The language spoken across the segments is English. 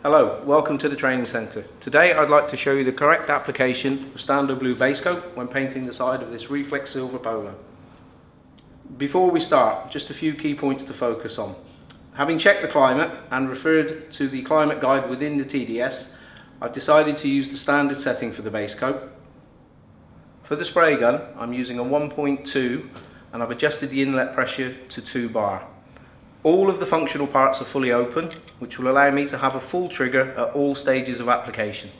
Hello, welcome to the training centre. Today I'd like to show you the correct application of Standoblue base coat when painting the side of this reflex silver polo. Before we start, just a few key points to focus on. Having checked the climate and referred to the climate guide within the TDS, I've decided to use the standard setting for the base coat. For the spray gun, I'm using a 1.2 and I've adjusted the inlet pressure to 2 bar. All of the functional parts are fully open, which will allow me to have a full trigger at all stages of application.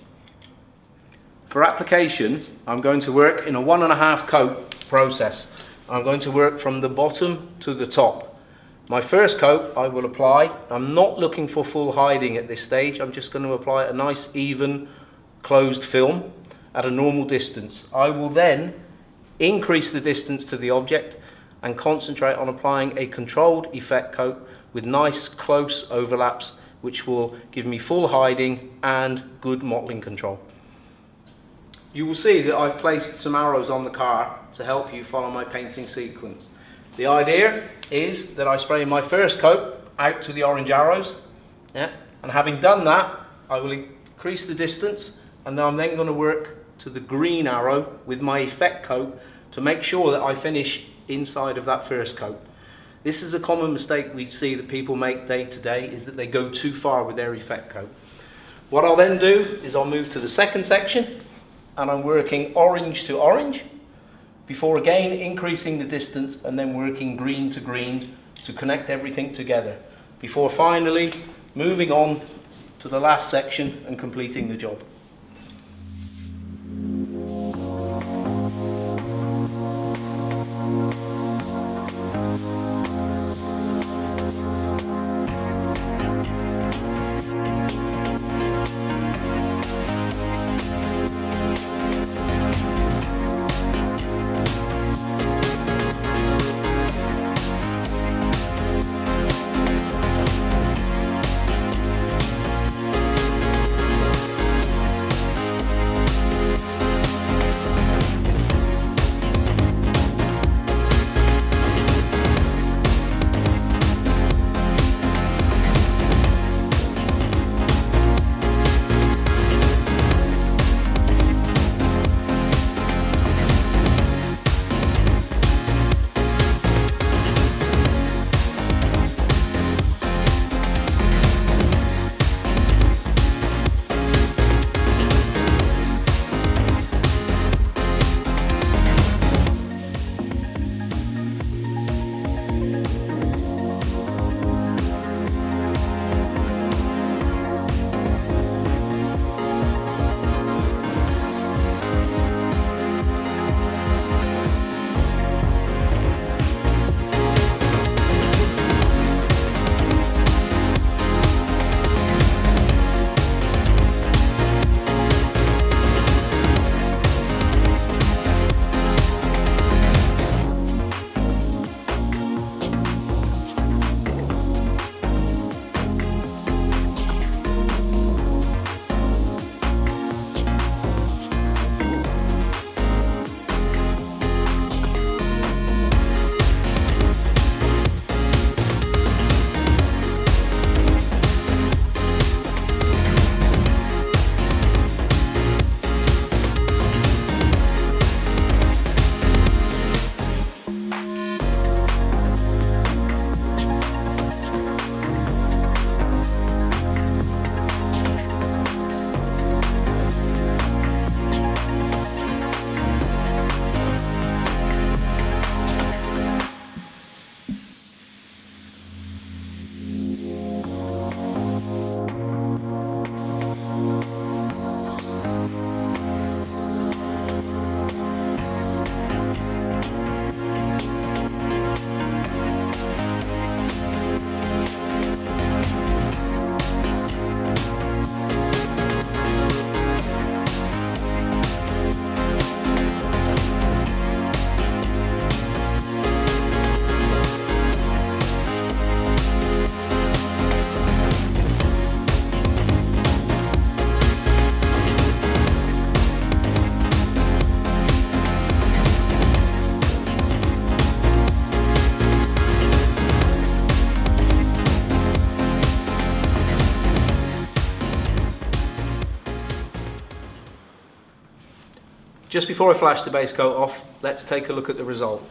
For application, I'm going to work in a 1.5 coat process. I'm going to work from the bottom to the top. My first coat I will apply. I'm not looking for full hiding at this stage. I'm just going to apply a nice even closed film at a normal distance. I will then increase the distance to the object and concentrate on applying a controlled effect coat with nice close overlaps, which will give me full hiding and good mottling control. You will see that I've placed some arrows on the car to help you follow my painting sequence. The idea is that I spray my first coat out to the orange arrows, and having done that, I will increase the distance, and I'm then going to work to the green arrow with my effect coat to make sure that I finish inside of that first coat. This is a common mistake we see that people make day to day, is that they go too far with their effect coat. What I'll then do is I'll move to the second section and I'm working orange to orange before again increasing the distance and then working green to connect everything together before finally moving on to the last section and completing the job. Just before I flash the base coat off, let's take a look at the result.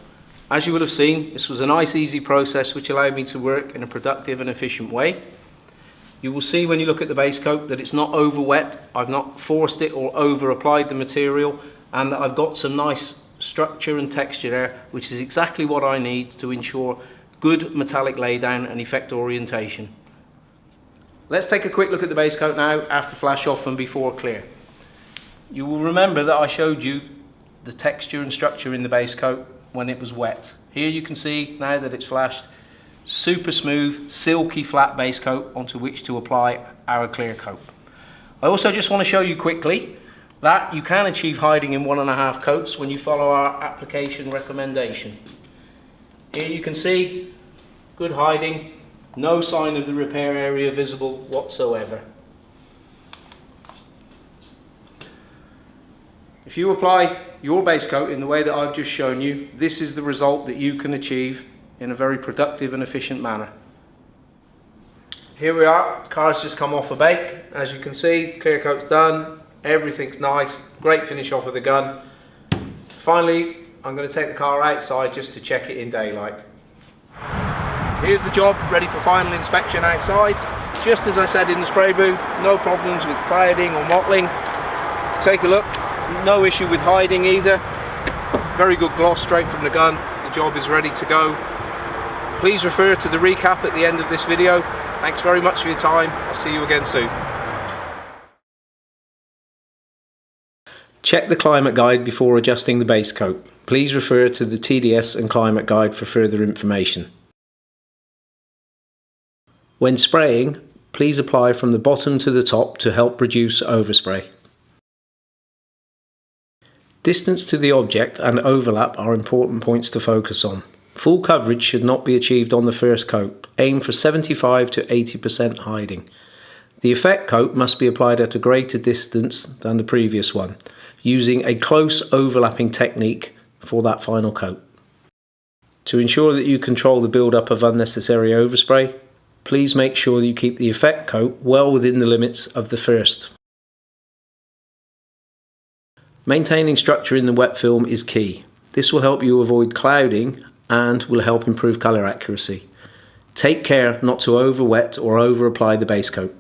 As you will have seen, this was a nice easy process which allowed me to work in a productive and efficient way. You will see when you look at the base coat that it's not over wet, I've not forced it or over applied the material, and that I've got some nice structure and texture there, which is exactly what I need to ensure good metallic laydown and effect orientation. Let's take a quick look at the base coat now after flash off and before clear. You will remember that I showed you the texture and structure in the base coat when it was wet. Here you can see now that it's flashed, super smooth, silky flat base coat onto which to apply our clear coat. I also just want to show you quickly that you can achieve hiding in 1.5 coats when you follow our application recommendation. Here you can see good hiding, no sign of the repair area visible whatsoever. If you apply your base coat in the way that I've just shown you, this is the result that you can achieve in a very productive and efficient manner. Here we are, car's just come off a bake. As you can see, clear coat's done, everything's nice, great finish off of the gun. Finally, I'm going to take the car outside just to check it in daylight. Here's the job ready for final inspection outside. Just as I said in the spray booth, no problems with clouding or mottling. Take a look. No issue with hiding either. Very good gloss straight from the gun. The job is ready to go. Please refer to the recap at the end of this video. Thanks very much for your time. I'll see you again soon. Check the climate guide before adjusting the base coat. Please refer to the TDS and climate guide for further information. When spraying, please apply from the bottom to the top to help reduce overspray. Distance to the object and overlap are important points to focus on. Full coverage should not be achieved on the first coat. Aim for 75 to 80% hiding. The effect coat must be applied at a greater distance than the previous one, using a close overlapping technique for that final coat. To ensure that you control the build-up of unnecessary overspray, please make sure that you keep the effect coat well within the limits of the first. Maintaining structure in the wet film is key. This will help you avoid clouding and will help improve colour accuracy. Take care not to over wet or over apply the base coat.